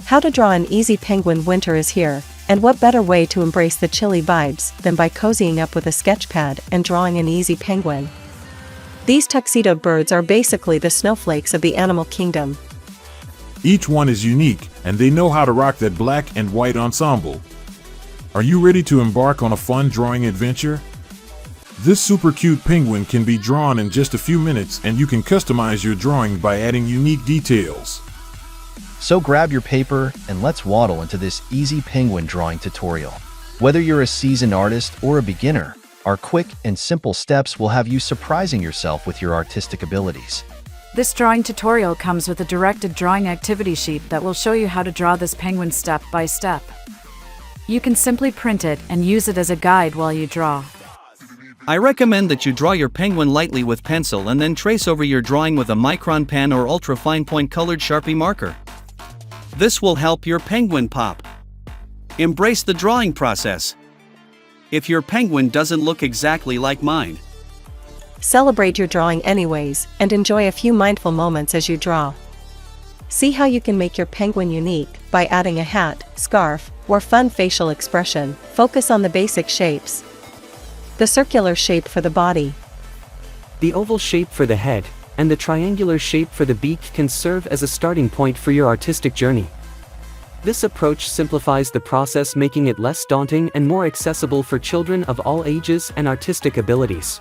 How to draw an easy penguin. Winter is here, and what better way to embrace the chilly vibes than by cozying up with a sketchpad and drawing an easy penguin. These tuxedo birds are basically the snowflakes of the animal kingdom. Each one is unique, and they know how to rock that black and white ensemble. Are you ready to embark on a fun drawing adventure? This super cute penguin can be drawn in just a few minutes, and you can customize your drawing by adding unique details. So grab your paper and let's waddle into this easy penguin drawing tutorial. Whether you're a seasoned artist or a beginner, our quick and simple steps will have you surprising yourself with your artistic abilities. This drawing tutorial comes with a directed drawing activity sheet that will show you how to draw this penguin step by step. You can simply print it and use it as a guide while you draw. I recommend that you draw your penguin lightly with pencil and then trace over your drawing with a micron pen or ultra-fine point colored Sharpie marker. This will help your penguin pop. Embrace the drawing process. If your penguin doesn't look exactly like mine, Celebrate your drawing anyways, and enjoy a few mindful moments as you draw. See how you can make your penguin unique by adding a hat, scarf, or fun facial expression. Focus on the basic shapes. The circular shape for the body, The oval shape for the head, and the triangular shape for the beak can serve as a starting point for your artistic journey. This approach simplifies the process, making it less daunting and more accessible for children of all ages and artistic abilities.